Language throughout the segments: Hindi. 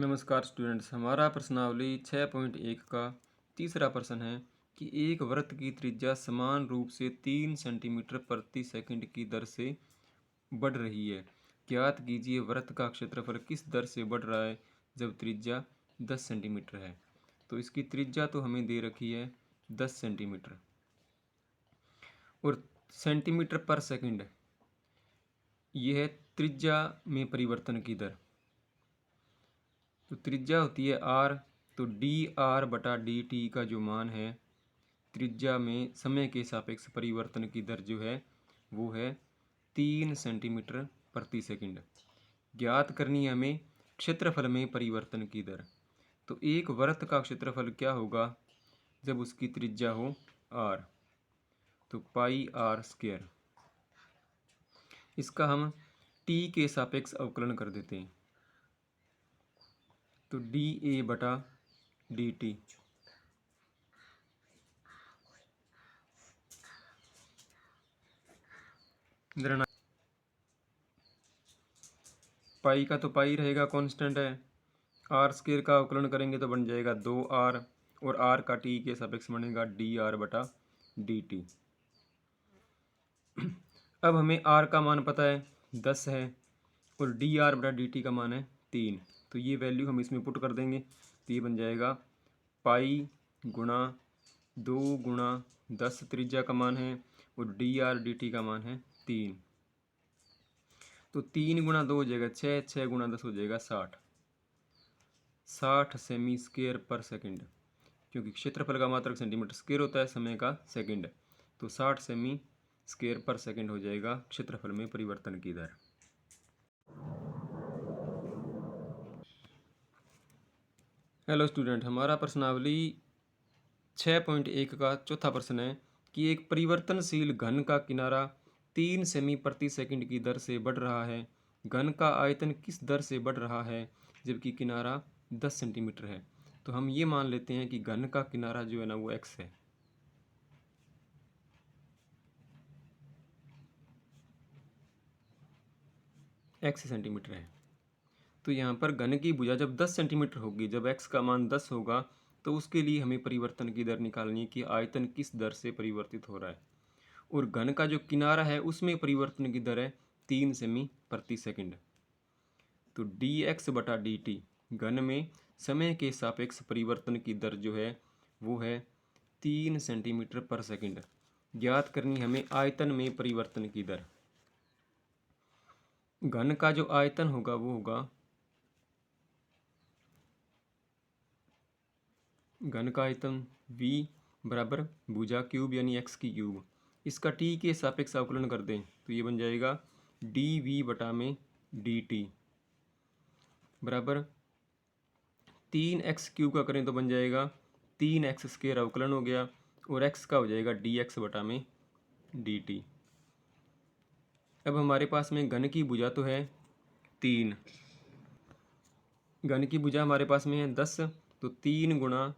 नमस्कार स्टूडेंट्स, हमारा प्रश्नावली 6.1 का तीसरा प्रश्न है कि एक वृत्त की त्रिज्या समान रूप से 3 सेंटीमीटर प्रति सेकंड की दर से बढ़ रही है। ज्ञात कीजिए वृत्त का क्षेत्रफल किस दर से बढ़ रहा है जब त्रिज्या 10 सेंटीमीटर है। तो इसकी त्रिज्या तो हमें दे रखी है 10 सेंटीमीटर और सेंटीमीटर पर सेकंड ये है त्रिज्या में परिवर्तन की दर। तो त्रिज्या होती है आर, तो डी आर बटा डी टी का जो मान है त्रिज्या में समय के सापेक्ष परिवर्तन की दर जो है वो है 3 सेंटीमीटर प्रति सेकंड। ज्ञात करनी है हमें क्षेत्रफल में परिवर्तन की दर। तो एक वृत्त का क्षेत्रफल क्या होगा जब उसकी त्रिज्या हो आर, तो पाई आर स्क्वायर। इसका हम टी के सापेक्ष अवकलन कर देते हैं, तो डी ए बटा डी टी पाई का तो पाई रहेगा, कांस्टेंट है। आर स्क्वायर का अवकलन करेंगे तो बन जाएगा 2r और आर का टी के सापेक्ष बनेगा डी आर बटा डी टी। अब हमें आर का मान पता है 10 है और डी आर बटा डी टी का मान है 3, तो ये वैल्यू हम इसमें पुट कर देंगे तो ये बन जाएगा पाई गुणा 2 गुणा 10 त्रिज्या का मान है और डी आर डी टी का मान है 3। तो 3 गुणा 2 हो जाएगा 6, 6 गुणा 10 हो जाएगा 60 सेमी स्क्वायर पर सेकंड, क्योंकि क्षेत्रफल का मात्रक सेंटीमीटर स्क्वायर होता है, समय का सेकंड। तो 60 सेमी स्क्वायर पर सेकंड हो जाएगा क्षेत्रफल में परिवर्तन की दर। हेलो स्टूडेंट, हमारा प्रश्नावली 6.1 का चौथा प्रश्न है कि एक परिवर्तनशील घन का किनारा 3 सेमी प्रति सेकंड की दर से बढ़ रहा है। घन का आयतन किस दर से बढ़ रहा है जबकि किनारा 10 सेंटीमीटर है। तो हम ये मान लेते हैं कि घन का किनारा जो है ना वो x है। x सेंटीमीटर है। तो यहाँ पर घन की भुजा जब 10 सेंटीमीटर होगी, जब x का मान 10 होगा, तो उसके लिए हमें परिवर्तन की दर निकालनी है कि आयतन किस दर से परिवर्तित हो रहा है। और घन का जो किनारा है उसमें परिवर्तन की दर है 3 सेमी प्रति सेकंड। तो डी एक्स बटा डी टी घन में समय के सापेक्ष परिवर्तन की दर जो है वो है 3 सेंटीमीटर पर सेकंड। ज्ञात करनी हमें आयतन में परिवर्तन की दर। घन का जो आयतन होगा वो होगा, घन का आयतन v बराबर भुजा क्यूब यानी x की क्यूब। इसका t के सापेक्ष अवकलन कर दें तो ये बन जाएगा डी वी बटा में डी टी बराबर 3x क्यूब का करें तो बन जाएगा 3x स्क्वायर अवकलन हो गया और x का हो जाएगा डी एक्स बटा में डी टी। अब हमारे पास में घन की भुजा तो है 3, घन की भुजा हमारे पास में है 10, तो 3 गुणा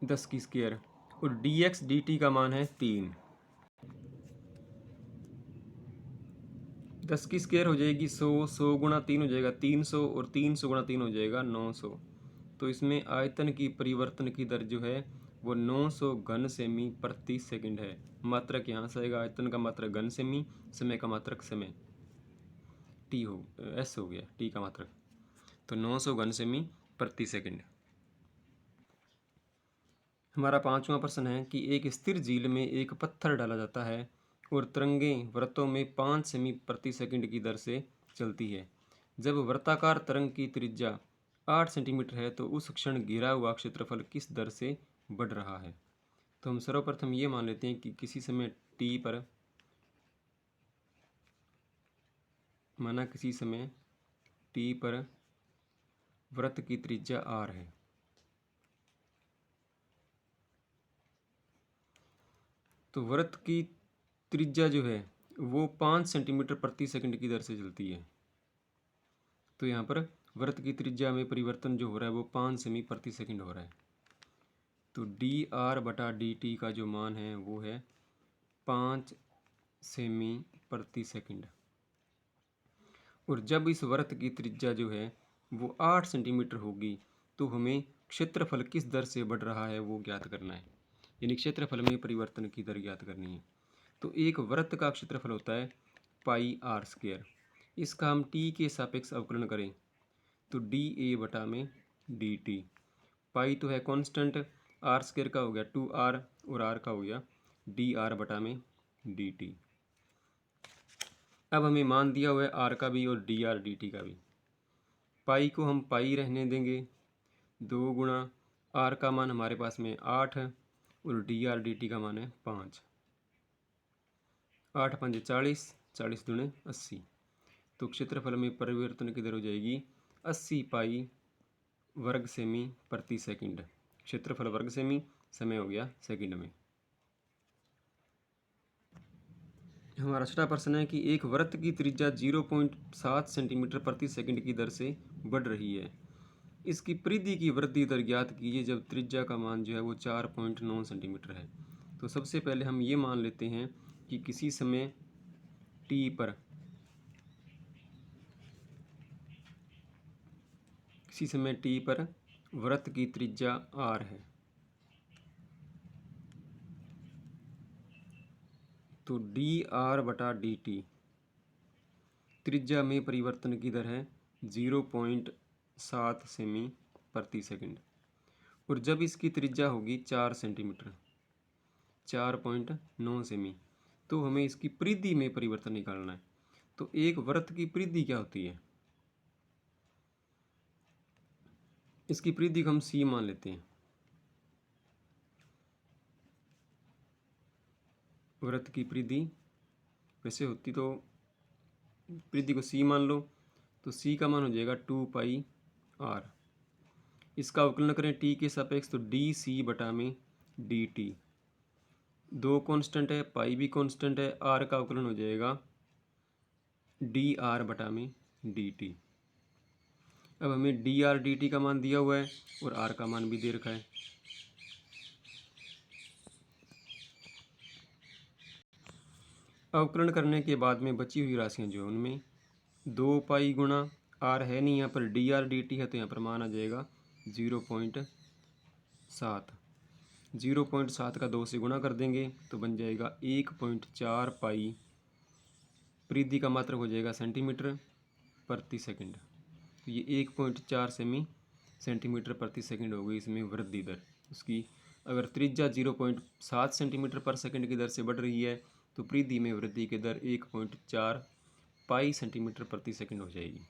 10 की स्क्वायर और डी एक्स डी टी का मान है 3। 10 की स्क्वायर हो जाएगी 100, 100 गुणा 3 हो जाएगा 300 और 300 गुणा 3 हो जाएगा 900। तो इसमें आयतन की परिवर्तन की दर जो है वो 900 घन सेमी प्रति सेकंड है। मात्रक यहाँ से आएगा, आयतन का मात्रक घन सेमी, समय का मात्रक समय टी हो एस हो गया, टी का मात्रक, तो 900 घन सेमी प्रति सेकंड। हमारा पांचवा प्रश्न है कि एक स्थिर झील में एक पत्थर डाला जाता है और तरंगें वृत्तों में 5 सेमी प्रति सेकंड की दर से चलती है। जब वृत्ताकार तरंग की त्रिज्या 8 सेंटीमीटर है तो उस क्षण घिरा हुआ क्षेत्रफल किस दर से बढ़ रहा है। तो हम सर्वप्रथम ये मान लेते हैं कि किसी समय टी पर, माना किसी समय टी पर वृत्त की त्रिज्या आर है। तो वृत्त की त्रिज्या जो है वो 5 सेंटीमीटर प्रति सेकंड की दर से चलती है। तो यहाँ पर वृत्त की त्रिज्या में परिवर्तन जो हो रहा है वो 5 सेमी प्रति सेकंड हो रहा है। तो डी आर बटा डी टी का जो मान है वो है 5 सेमी प्रति सेकंड। और जब इस वृत्त की त्रिज्या जो है वो 8 सेंटीमीटर होगी तो हमें क्षेत्रफल किस दर से बढ़ रहा है वो ज्ञात करना है, यानी क्षेत्रफल में परिवर्तन की दर ज्ञात करनी है। तो एक वृत्त का क्षेत्रफल होता है पाई आर स्क्वायर। इसका हम टी के सापेक्ष अवकलन करें तो डी ए बटा में डी टी। पाई तो है कांस्टेंट, आर स्क्वायर का हो गया 2r और आर का हो गया डी आर बटा में डी टी। अब हमें मान दिया हुआ है आर का भी और डी आर डी टी का भी। पाई को हम पाई रहने देंगे, 2 गुणा आर का मान हमारे पास में 8 है और डी आर डी टी का मान है 5। 8 5 40, 40 दूने 80। तो क्षेत्रफल में परिवर्तन की दर हो जाएगी 80 पाई वर्ग सेमी प्रति सेकंड। क्षेत्रफल वर्ग सेमी, समय हो गया सेकंड में। हमारा छठा प्रश्न है कि एक वृत्त की त्रिज्या 0.7 सेंटीमीटर प्रति सेकंड की दर से बढ़ रही है। इसकी परिधि की वृद्धि दर ज्ञात कीजिए जब त्रिज्या का मान जो है वो 4.9 सेंटीमीटर है। तो सबसे पहले हम ये मान लेते हैं कि किसी समय t पर वृत्त की त्रिज्या r है। तो डी आर बटा डी टी त्रिज्या में परिवर्तन की दर है 0.7 सेमी प्रति सेकंड। और जब इसकी त्रिज्या होगी 4 सेंटीमीटर, 4.9 सेमी, तो हमें इसकी परिधि में परिवर्तन निकालना है। तो एक वृत्त की परिधि क्या होती है, इसकी परिधि को हम सी मान लेते हैं। वृत्त की परिधि वैसे होती तो परिधि को सी मान लो, तो सी का मान हो जाएगा 2 पाई आर। इसका अवकलन करें टी के सापेक्ष तो डी सी बटा में डी टी। 2 कांस्टेंट है, पाई भी कांस्टेंट है, आर का अवकलन हो जाएगा डी आर बटा में डी टी। अब हमें डी आर डी टी का मान दिया हुआ है और आर का मान भी दे रखा है। अवकलन करने के बाद में बची हुई राशियां जो है उनमें 2 पाई गुणा आर है नहीं, यहाँ पर डी आर डी टी है तो यहाँ पर मान आ जाएगा 0.7। 0.7 का 2 से गुणा कर देंगे तो बन जाएगा 1.4 पाई, परिधि का मात्रक हो जाएगा सेंटीमीटर प्रति सेकंड। तो ये 1.4 सेंटीमीटर प्रति सेकंड हो गई इसमें वृद्धि दर उसकी। अगर त्रिज्या 0.7 सेंटीमीटर पर सेकंड की दर से बढ़ रही है तो परिधि में वृद्धि की दर 1.4 पाई सेंटीमीटर प्रति सेकंड हो जाएगी।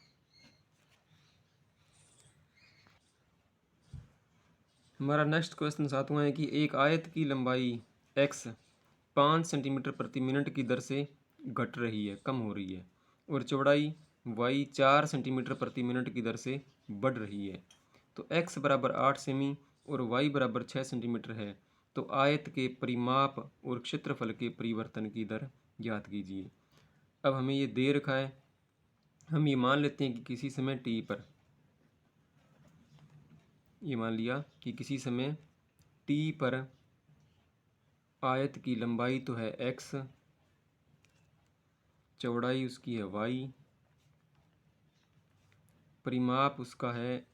हमारा नेक्स्ट क्वेश्चन 7वां है कि एक आयत की लंबाई x 5 सेंटीमीटर प्रति मिनट की दर से घट रही है, कम हो रही है, और चौड़ाई y 4 सेंटीमीटर प्रति मिनट की दर से बढ़ रही है। तो x बराबर 8 सेमी और y बराबर 6 सेंटीमीटर है। तो आयत के परिमाप और क्षेत्रफल के परिवर्तन की दर ज्ञात कीजिए। अब हमें ये दे रखा है, हम ये मान लेते हैं कि किसी समय t पर, ये मान लिया कि किसी समय t पर आयत की लंबाई तो है x, चौड़ाई उसकी है y, परिमाप उसका है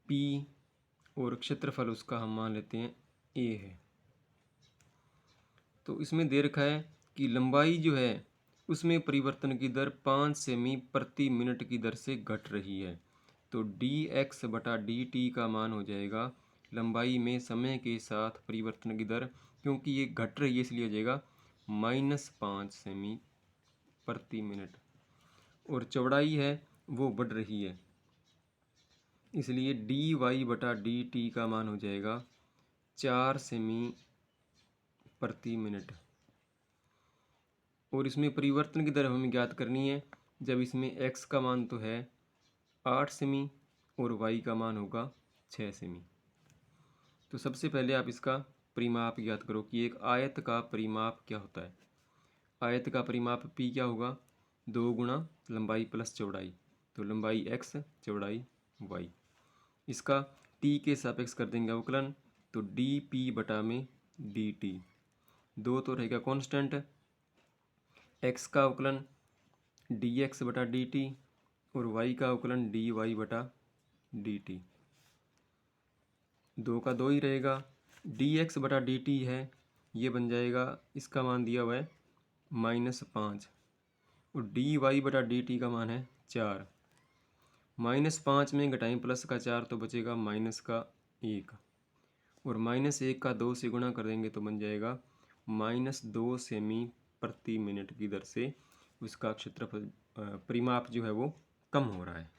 p और क्षेत्रफल उसका हम मान लेते हैं a है। तो इसमें दे रखा है कि लंबाई जो है उसमें परिवर्तन की दर 5 सेमी प्रति मिनट की दर से घट रही है। तो dx बटा dt का मान हो जाएगा लंबाई में समय के साथ परिवर्तन की दर, क्योंकि ये घट रही है इसलिए हो जाएगा -5 सेमी प्रति मिनट, और चौड़ाई है वो बढ़ रही है इसलिए dy बटा dt का मान हो जाएगा 4 सेमी प्रति मिनट। और इसमें परिवर्तन की दर हमें ज्ञात करनी है जब इसमें x का मान तो है 8 सेमी और y का मान होगा 6 सेमी। तो सबसे पहले आप इसका परिमाप ज्ञात करो कि एक आयत का परिमाप क्या होता है। आयत का परिमाप p क्या होगा, 2 गुणा लंबाई प्लस चौड़ाई, तो लंबाई x चौड़ाई y। इसका t के सापेक्ष कर देंगे अवकलन, तो dp बटा में dt, 2 तो रहेगा कांस्टेंट, एक्स का अवकलन डी एक्स बटा डी टी और वाई का अवकलन डी वाई बटा डी टी। 2 का 2 ही रहेगा। डी एक्स बटा डी टी है, ये बन जाएगा, इसका मान दिया हुआ है -5 और डी वाई बटा डी टी का मान है 4। -5 में घटाएं प्लस का 4 तो बचेगा माइनस का 1 और -1 का 2 से गुणा कर देंगे तो बन जाएगा -2 सेमी प्रति मिनट की दर से उसका क्षेत्रफल परिमाप जो है वो कम हो रहा है।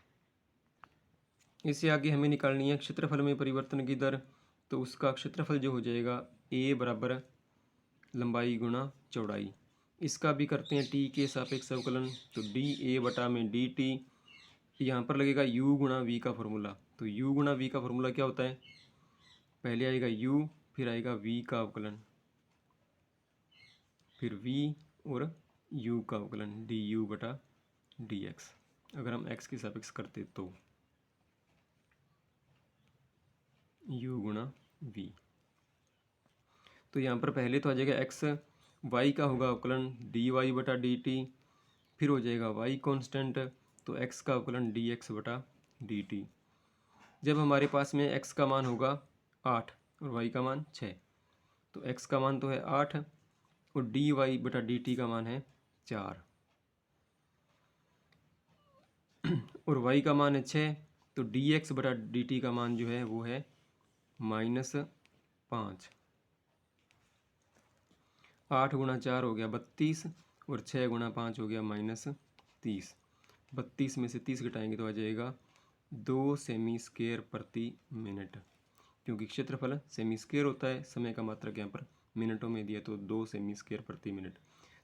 इससे आगे हमें निकालनी है क्षेत्रफल में परिवर्तन की दर। तो उसका क्षेत्रफल जो हो जाएगा ए बराबर लंबाई गुणा चौड़ाई। इसका भी करते हैं टी के सापेक्ष अवकलन। तो डी ए बटा में डी टी, यहाँ पर लगेगा u गुणा वी का फॉर्मूला। तो u गुणा वी का फॉर्मूला क्या होता है, पहले आएगा u फिर आएगा v का अवकलन फिर v और u का अवकलन du बटा dx। अगर हम x के सापेक्ष करते तो u गुणा v। तो यहाँ पर पहले तो आ जाएगा x, y का होगा अवकलन dy बटा dt, फिर हो जाएगा y कांस्टेंट तो x का अवकलन dx बटा dt। जब हमारे पास में x का मान होगा 8 और y का मान 6, तो x का मान तो है 8 और dy बटा dt का मान है 4 और y का मान है 6, तो dx बटा dt का मान जो है वो है -5। 8 गुणा 4 हो गया 32 और 6 गुणा 5 हो गया -30। 32 में से 30 घटाएंगे तो आ जाएगा 2 सेमी स्क्वायर प्रति मिनट, क्योंकि क्षेत्रफल सेमी स्क्वायर होता है, समय का मात्रक यहाँ पर मिनटों में दिया तो 2 सेमी स्क्वायर प्रति मिनट।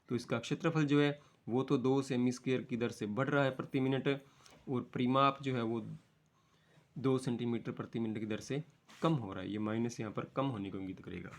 तो इसका क्षेत्रफल जो है वो तो 2 सेमी स्क्वायर की दर से बढ़ रहा है प्रति मिनट और परिमाप जो है वो 2 सेंटीमीटर प्रति मिनट की दर से कम हो रहा है। ये माइनस यहाँ पर कम होने को इंगित करेगा।